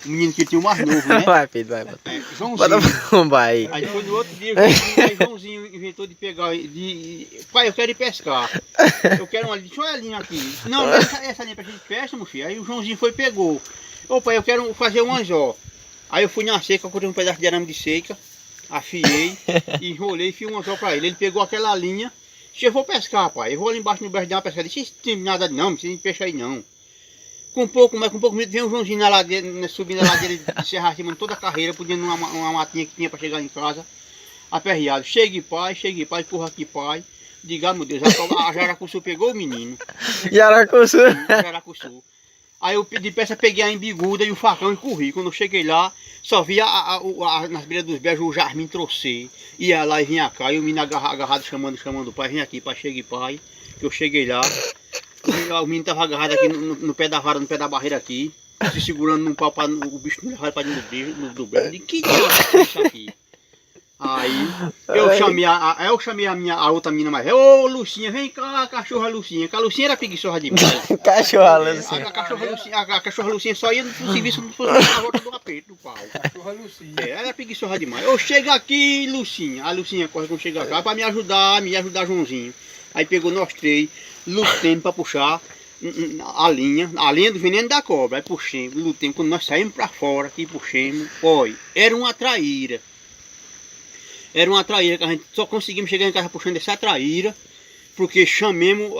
O menino que tinha o mais novo, né? Vai, Pedro, vai. Joãozinho. Vai. Aí foi no outro dia, Joãozinho inventou de pegar, pai, eu quero ir pescar. Eu quero uma linha, deixa eu a linha aqui. Não, essa linha pra gente pesca, meu filho. Aí o Joãozinho foi e pegou. Ô pai, eu quero fazer um anzol. Aí eu fui na seca, cortei um pedaço de arame de seca, afiei, enrolei e fiz um anzol pra ele. Ele pegou aquela linha, disse, eu vou pescar, pai. Eu vou ali embaixo no brejo de uma pescada. Disse, não tem nada não, não precisa de peixe aí não. Com pouco medo, veio o Joãozinho na ladeira, subindo a ladeira de Serra Acima, toda a carreira, podendo uma matinha que tinha para chegar em casa, aperreado. Chegue pai, empurra aqui pai. Diga, meu Deus, a Jaracuçu pegou o menino. Jaracuçu. Jaracuçu. Aí eu de peça peguei a embiguda e o facão e corri. Quando eu cheguei lá, só via nas beiras dos beijos o Jasmin trouxe. Ia lá e vinha cá, e o menino agarrado chamando o pai, vem aqui pai, chegue pai. Que eu cheguei lá. O menino estava agarrado aqui no pé da vara, no pé da barreira aqui, se segurando num pau para o bicho não levar para dentro do brejo. Eu disse, que diabo é isso aqui? Aí eu chamei a outra menina mais velha, ô Lucinha, vem cá, cachorra Lucinha, que a Lucinha era preguiçosa demais. Cachorra Lucinha. A cachorra Lucinha só ia pro serviço não fosse na volta do aperto do pau. Cachorra Lucinha. Ela era preguiçosa demais. Eu chego aqui, Lucinha. A Lucinha corre quando chega cá para me ajudar Joãozinho. Aí pegou nós três, lutemos para puxar a linha do veneno da cobra. Aí puxemos, lutemos. Quando nós saímos para fora aqui, puxemos, olha, era uma traíra. Era uma traíra que a gente só conseguimos chegar em casa puxando essa traíra, porque chamemos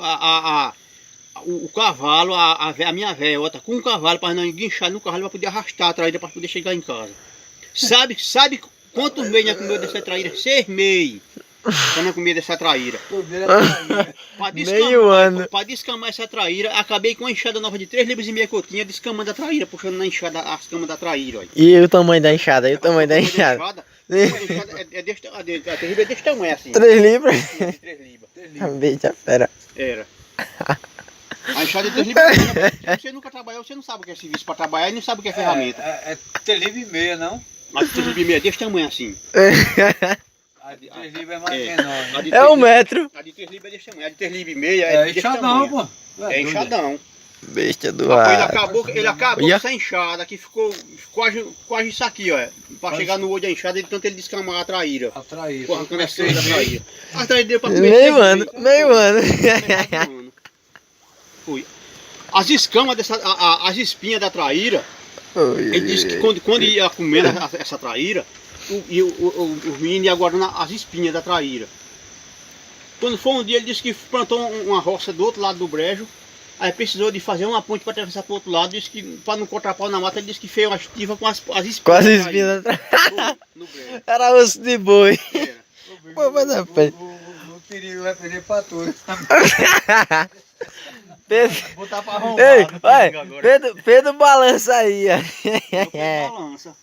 o cavalo, a minha velhota, com o cavalo para nós enguinchar no cavalo para poder arrastar a traíra para poder chegar em casa. Sabe quantos meses nós comeu dessa traíra? 6 meses. Para não comer dessa traíra. Meio ano. Para descamar essa traíra, acabei com uma enxada nova de 3,5 libras que eu tinha, descamando a traíra, puxando na enxada as camas da traíra. Olha. E o tamanho da enxada? A enxada? A enxada é desse tamanho assim. 3 libras? 3 libras. Beija fera. Era. A enxada é 3 libras. Você nunca trabalhou, você não sabe o que é serviço para trabalhar e não sabe o que é ferramenta. É 3 libras e meia, não? A de 3 libras é desse tamanho assim. A de 3 libras é mais menor. Né? É 1 metro. A de 3 libras é desse tamanho. A de 3 libras e meia É desse enxadão, tamanho. pô. É enxadão. Besta do Ele ar. acabou com essa enxada que ficou quase isso aqui, ó. Para chegar no olho da enxada, tanto ele descamar a traíra. A traíra. Porra, quando é da traíra. A traíra deu para comer. Meio ano. Foi. As escamas as espinhas da traíra, ele disse que quando ia comendo essa traíra, o menino ia guardando as espinhas da traíra. Quando foi um dia, ele disse que plantou uma roça do outro lado do brejo. Aí precisou de fazer uma ponte para atravessar para o outro lado. Disse que para não cortar pau na mata, ele disse que fez uma estiva com as espinhas. Com as espinhas no brejo. Era osso de boi. Pô, mas não, O perigo vai perder para tudo. Pedro, botar para arrombar. Pedro balança aí. Balança.